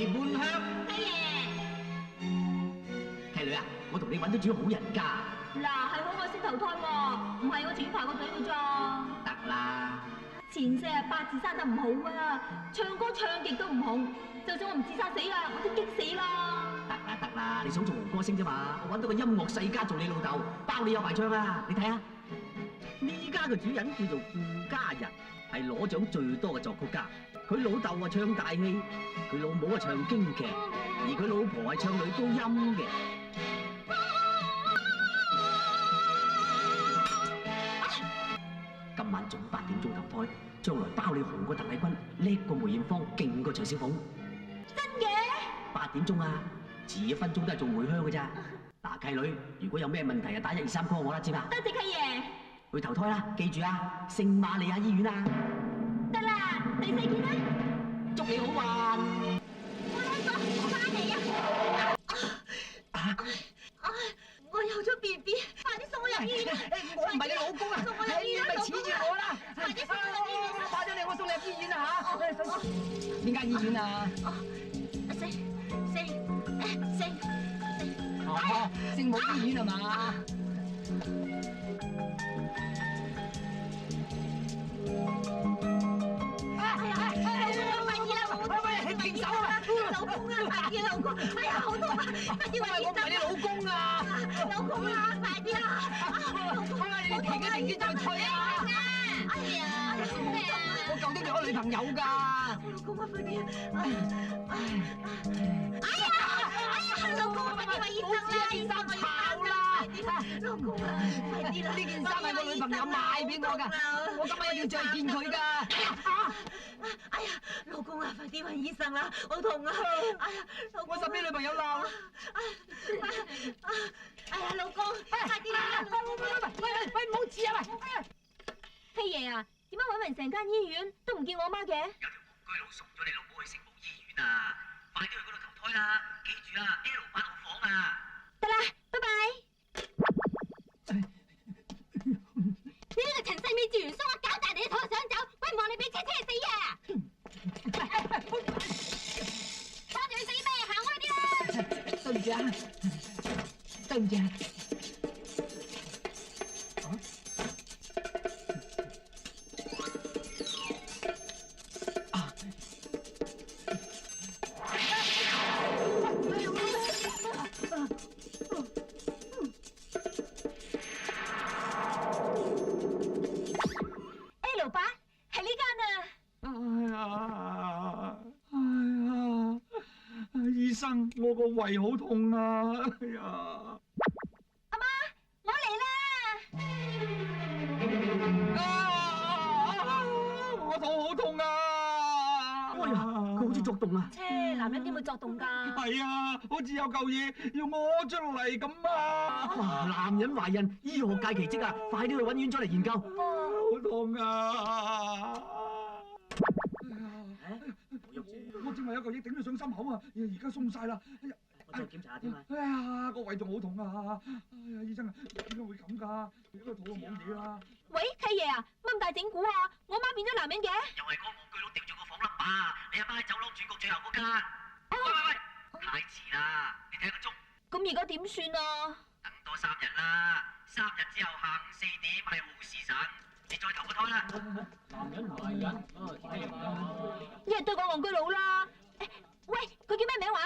半香。契爺，契女啊，我同你揾到主好人家。嗱係好愛識投胎喎，唔係我自己排個隊嘅咋。得啦，前世啊八字生得唔好啊，唱歌唱極都唔紅，就算我唔自殺死啊，我都激死啦。得啦，你想做紅歌星啫嘛？我揾到個音樂世家做你老豆，包你有排唱啊！你睇下，呢家嘅主人叫做顧家人，係攞獎最多嘅作曲家。佢老豆啊唱大戲，佢老母啊唱京劇，而佢老婆係唱女高音嘅。今晚早8點鐘投胎，將來包你紅過鄧麗君，叻過梅艷芳，勁過徐小鳳。真嘅？8點鐘啊，遲1分鐘都係做回鄉嘅咋。嗱，契女，如果有咩問題啊，打123 call 我啦，知嘛？多謝契爺。去投胎啦，記住啊，聖瑪利亞醫院啊。得啦，第4見啦。祝你好運。我兩個，我翻嚟啊！我有咗 BB，快啲送我入醫院！我唔係你老公啊，送我入醫院，你咪恃住我啦！快啲送我入醫院！怕咗你，我送你入醫院啊嚇！邊間醫院啊？聖母醫院係嘛？你停手啊！老公啊，快啲老公！哎呀，好痛啊！快啲揾醫生！我唔係你老公啊！老公啊，快啲啊！老公，你停一停先再吹啊！哎呀，咩啊？我舊都有個女朋友㗎。老公啊，快啲！哎呀，老公啊，快啲揾醫生啦！件衫炒啦！老公啊，快啲啦！呢件衫係我女朋友買俾我㗎，我今晚要再見佢㗎。哎呀，老公啊，快啲揾醫生啦，好痛啊！哎呀，老公，我實俾女朋友鬧。哎呀，老公，快啲啦！喂，唔好似啊！飛爺啊，點解揾勻成間醫院都唔見我媽嘅？有條戇居佬送咗你老母去聖母醫院啊！快啲去嗰度投胎啦！記住啊 ，L8號房啊！得啦，拜拜。你呢個陳世美住完宿啊，搞大你嘅肚想走，喂唔望你俾車車死啊！拖住佢死咩？行開啲啦！對唔住啊，對唔住啊。L8係呢間啊！醫生，我個胃好痛啊！哎呀，阿媽，我嚟啦！我肚好痛啊！哎呀，佢好似作動啊！切，男人點會作動㗎？係啊，好似有嚿嘢要屙出嚟咁啊！哇，男人懷孕，醫學界奇蹟啊！快啲去揾院長嚟研究。好痛啊！我正話有嚿嘢頂到上心口啊，而家鬆晒啦！哎呀，我再檢查下添啊！哎呀，個胃仲好痛啊！哎呀，醫生啊，點解會咁㗎？你個肚啊冇嘢啦！喂，契爺啊，乜咁大整蠱啊？我媽變咗男人嘅？又係嗰個戇居佬定住個房冧巴，你阿媽喺走廊轉角最後嗰間。喂，太遲啦！你睇個鐘。咁而家點算啊？等多3日啦，3日之後下午4點係好時辰，你再投個胎啦。男人懷孕，一日都講戇居佬啦。喂，佢叫咩名話？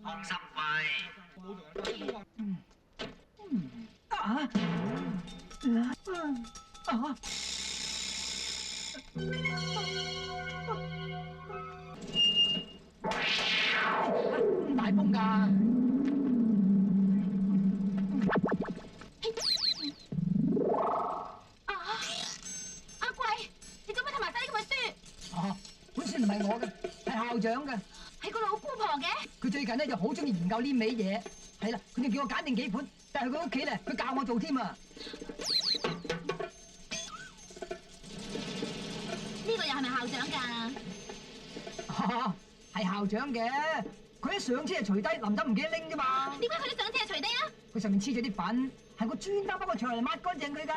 康心貴。大風㗎！阿貴，你做咩同埋晒呢咁嘅書？本書唔係我嘅，係校長嘅。係個老姑婆嘅。佢最近咧就好中意研究呢味嘢，係啦，佢就叫我揀定幾款，但係佢屋企咧，佢教我做添啊。呢個又係咪校長㗎？係校長嘅，佢一上車就除低，臨走唔記得拎啫嘛。點解佢哋上車就除低啊？佢上面黐咗啲粉，係我專登幫個牆嚟抹乾淨佢㗎。嚇！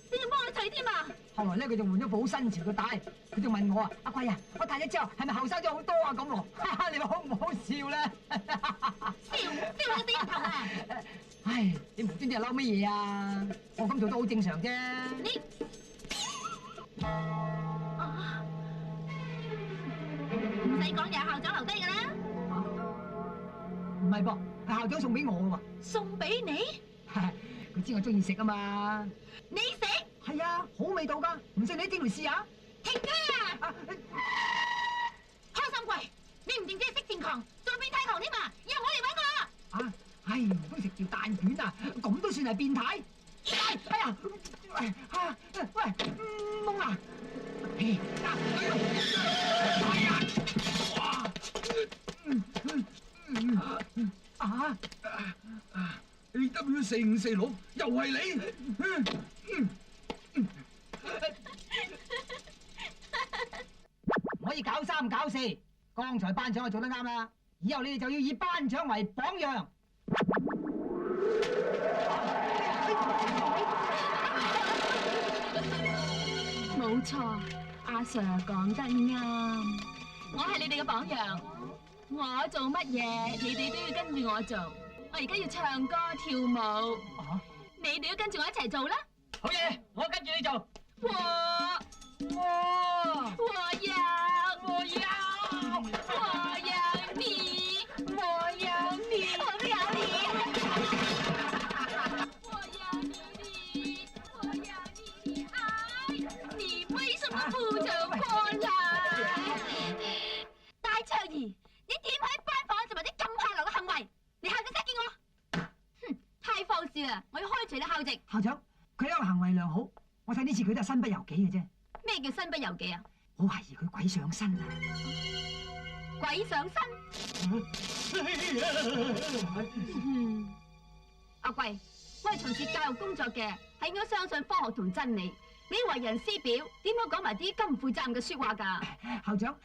你仲幫我除添啊？後來咧，佢就換咗部好新潮嘅帶，佢就問我啊，阿貴啊，我戴咗之後係咪後生咗好多啊？咁咯，你話好唔笑啦。笑你個死人頭啊！唉，你無端端又嬲乜嘢啊？我咁做都好正常啫。你唔使講，又係校長留低㗎啦。唔係噃，係校長送俾我嘅喎。送俾你？佢知我中意食啊嘛。你食？係啊，好味道㗎，唔信你整嚟試下。停車啊！開心貴，你唔淨止係識賤狂，仲變態狂添嘛！以後我嚟揾我。啊，唉，唔通食條蛋卷啊？咁都算係變態？哎呀，喂，懵啊！啊！AW4546又係你。唔可以搞三搞四，剛才班長就做得啱啦，以後你哋就要以班長為榜樣。冇錯，阿 Sir 講得啱，我係你哋嘅榜樣，我做乜嘢你哋都要跟住我做。我而家要唱歌跳舞，你哋都跟住我一齊做啦。好嘢，我跟住你做。我要你，我要你，哎，你為什麼不走過來？戴卓兒，你點喺班房做埋啲咁下流嘅行為？你校長識見我？哼，太放肆啦！我要開除你校籍。校長，佢一個行為良好，我睇呢次佢都係身不由己嘅啫。咩叫身不由己啊？我懷疑佢鬼上身啊！鬼上身？阿貴，我係從事教育工作嘅，係應該相信科學同真理。你為人師表，點解講埋啲咁唔負責任嘅說話㗎？校長。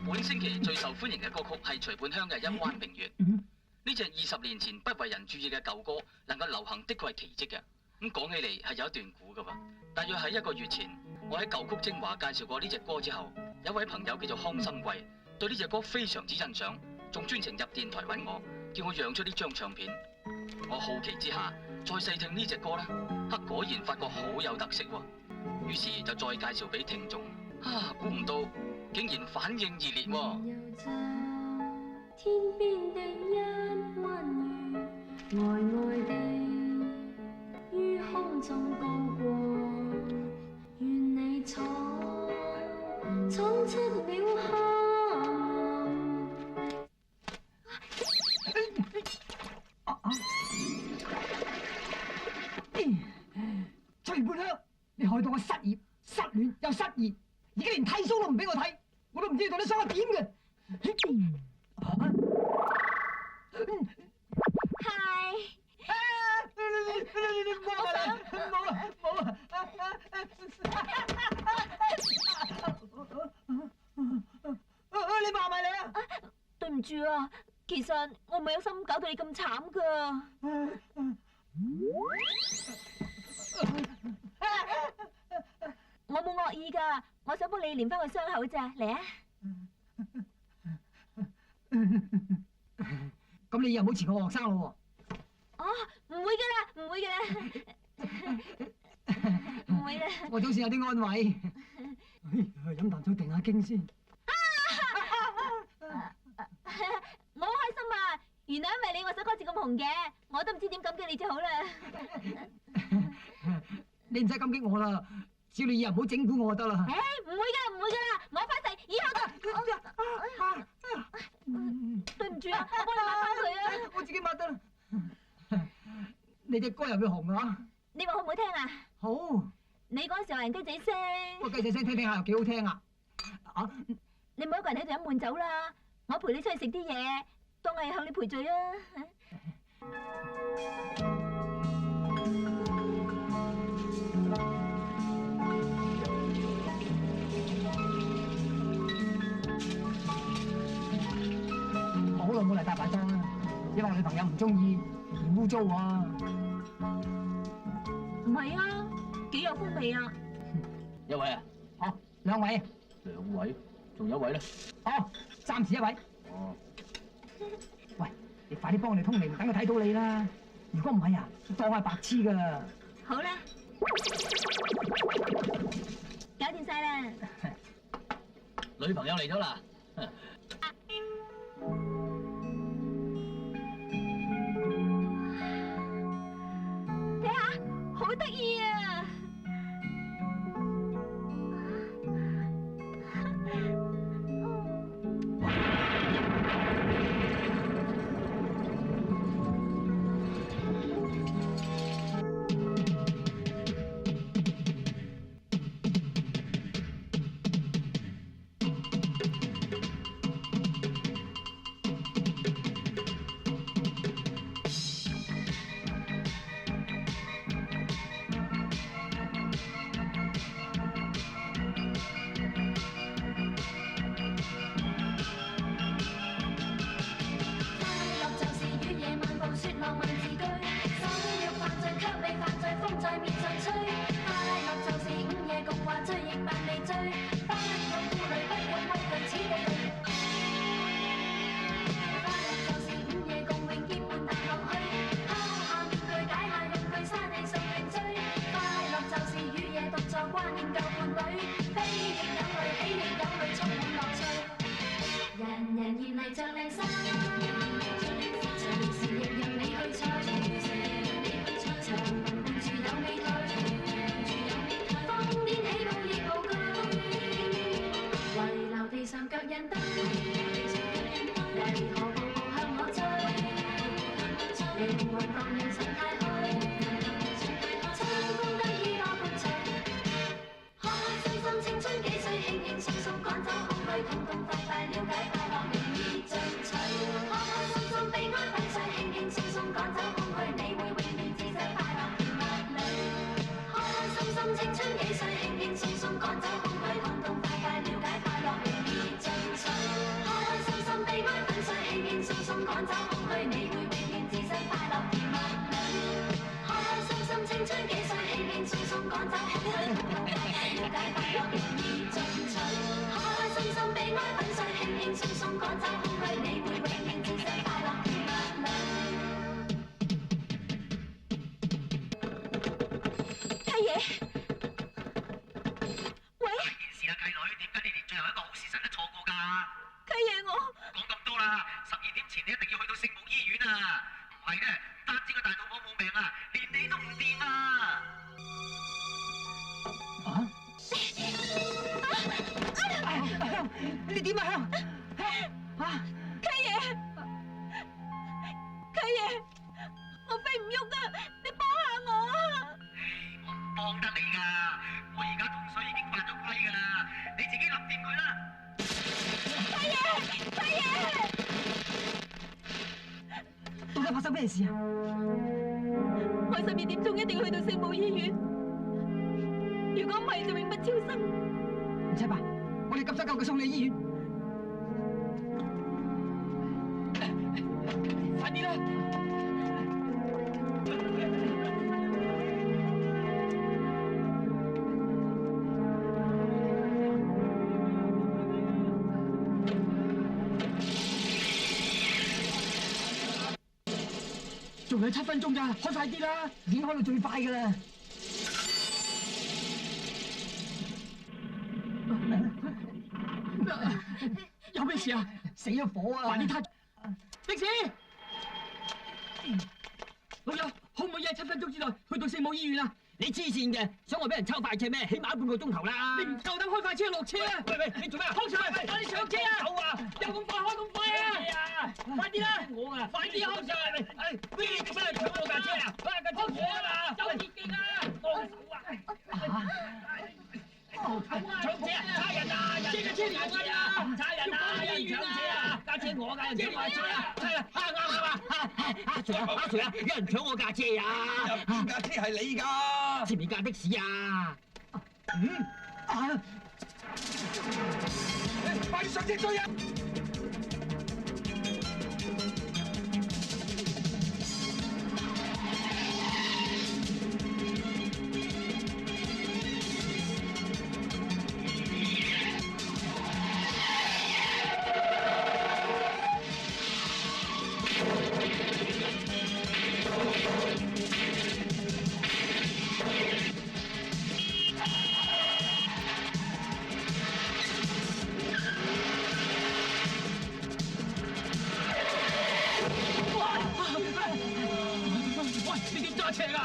本星期最受歡迎嘅歌曲係徐半香嘅《一彎明月》。呢隻20年前不為人注意嘅舊歌，能夠流行的確係奇蹟嘅。咁講起嚟係有一段古㗎喎。大約喺1個月前，我喺舊曲精華介紹過呢隻歌之後，有位朋友叫做康心貴，對呢隻歌非常之欣賞，仲專程入電台揾我，叫我讓出呢張唱片。我好奇之下，再細聽呢隻歌啦，果然發覺好有特色喎。於是就再介紹俾聽眾。估唔到竟然反應熱烈喎。天邊的一彎月，呆呆地於空中高過，願你闖出了黑暗。徐半香，你害到我失業、失戀又失業，而家連剃鬚都唔俾我睇，我都唔知你到底想我點嘅。嗨，你唔好啦，唔好啊！你罵埋你啊！對唔住啊，其實我唔係有心搞到你咁慘噶。我冇惡意噶，我想幫你連翻個傷口咋，嚟啊！咁你又唔好遲我學生咯喎。哦，唔會噶啦，唔會噶啦，唔會啦。我總算有啲安慰。飲啖水定下驚先。我好開心啊！原來因為你我首歌詞咁紅嘅，我都唔知點感激你就好啦。你唔使感激我啦，只要你以後唔好整蠱我就得啦。誒，唔會噶，唔會噶啦，我發誓以後都。對唔住啊，我幫你抹翻佢啊。我自己抹得啦。你隻歌又會紅啊？你話好唔好聽啊？好。你嗰時候人雞仔聲。個雞仔聲聽聽下又幾好聽啊！啊！你唔好一個人喺度飲悶酒啦，我陪你出去食啲嘢，當係向你賠罪啊！我好耐冇嚟大排檔啦，因為我女朋友唔中意，嫌污糟喎。唔係啊，幾有風味啊！一位啊，哦，兩位，兩位，仲有一位咧？哦，暫時一位。哦，喂，你快啲幫我哋通靈，等佢睇到你啦！如果唔係啊，當我係白痴噶。好啦，搞掂晒啦！女朋友嚟咗啦。睇下，好得意啊！你點啊香？啊！契爺，契爺，我飛唔喐啊！你幫下我啊！我唔幫得你㗎，我而家同水已經犯咗規㗎啦，你自己諗掂佢啦。契爺，契爺，到底發生咩事啊？我12點鐘一定要去到聖母醫院，如果唔係就永不超生。唔使怕，我哋急手救佢送你醫院。快啲啦！仲有7分鐘咋，開快啲啦！已經開到最快噶啦！有咩事啊？死咗火啊！快啲撻的士！老友，可唔可以喺7分鐘之內去到聖母醫院啊？你黐線嘅，想我俾人抄快車咩？起碼半個鐘頭啦！你唔夠膽開快車落車啊！喂喂，你做咩啊？康 Sir，快啲上車啊！走啊！有咁快開咁快啊！快啲啦！我啊，快啲康 Sir！哎，邊你做咩搶我架車啊？架車火啊嘛！有電機啊！放手啊！搶車啊！差人啊！車架車車嚟啊！差人啊！有人搶車啊！架車我㗎，有人搶我車啊！係啊！阿 Sir 啊！有人搶我架車啊！邊架車係你㗎？前面架的士啊！快啲上車追啊！喂，你點揸車㗎？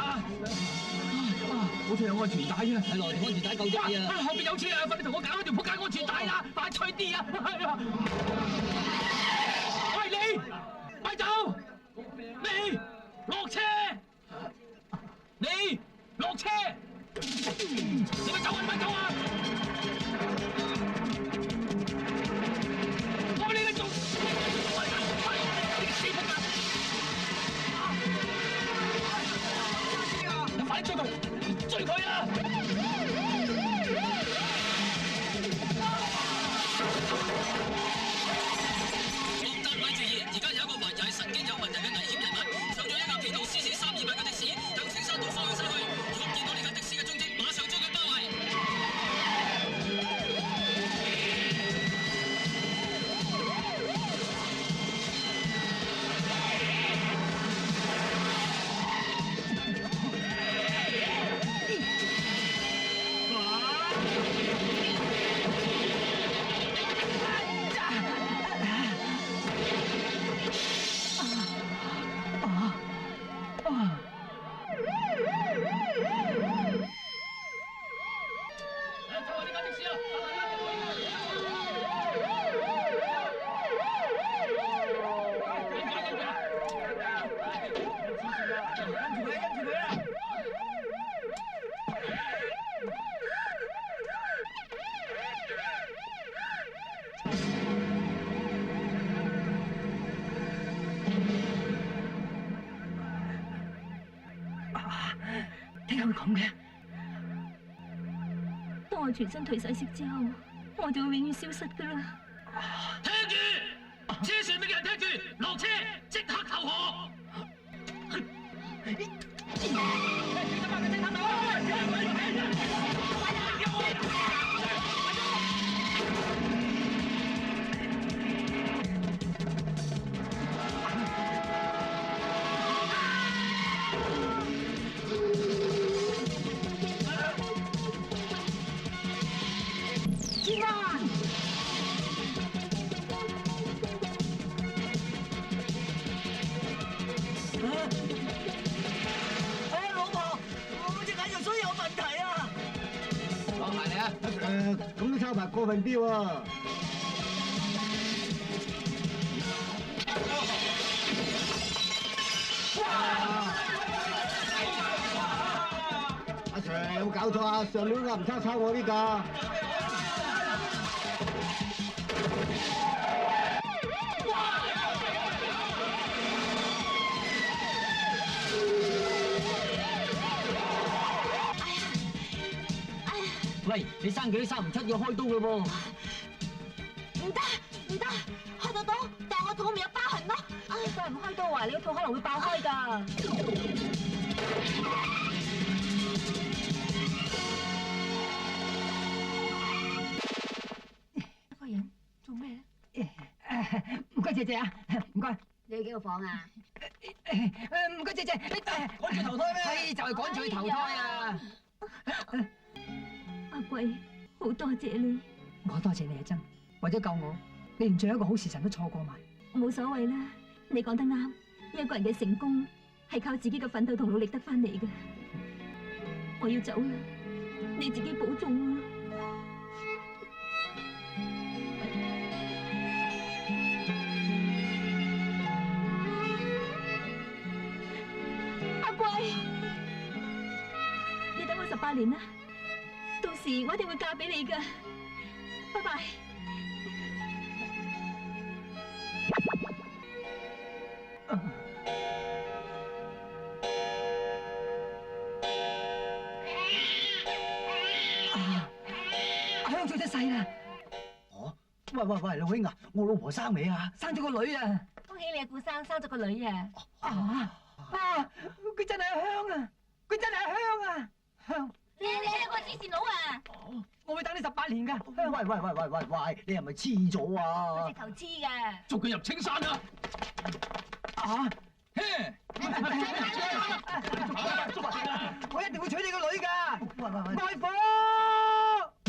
好似有安全帶啊！係來條安全帶夠滯啊！後邊有車啊！快啲同我搞嗰條仆街安全帶啦！快脆啲啊！係啊！喂你，咪走！你落車！你落車！你咪走啊！你咪走啊！我俾你做！你死仆街！快追佢！追佢啊！各單位注意，而家有一個懷疑神經有問題嘅危險人物，上咗一架皮圖 CC328嘅的士，向青山道方向駛去。如果見到呢架的士嘅蹤跡，馬上將佢包圍。點解會咁嘅？當我全身退晒色之後，我就會永遠消失噶啦。聽住，車上面嘅人聽住，落車即刻投降。咁都抄埋過分啲喎！阿 Sir 有冇搞錯啊？上年啱唔抄我呢架。喂，你生幾都生唔出，要開刀嘅噃。唔得，開得到，但係我肚咪有疤痕咯。再唔開刀啊，你個肚可能會爆開㗎。一個人做咩咧？唔該姐姐啊，唔該。你幾個房啊？唔該姐姐，趕住投胎咩？係就係趕住去投胎啊！阿貴，好多謝你。我多謝你啊，珍，為咗救我，你連最後一個好時辰都錯過埋。冇所謂啦，你講得啱。一個人嘅成功係靠自己嘅奮鬥同努力得翻嚟嘅。我要走啦，你自己保重啊！阿貴，你等我18年啦，到時我一定會嫁俾你噶。拜拜。阿香做出世啦！哦，喂，老兄啊，我老婆生未啊？生咗個女啊！恭喜你啊，顧生生咗個女啊！佢真係阿香啊！佢真係阿香啊！香，你係個黐線佬啊！我會等你18年㗎。喂，你係咪黐咗佢啊直？頭黐嘅。捉佢入青山啊！我一定會娶你個女㗎！開火！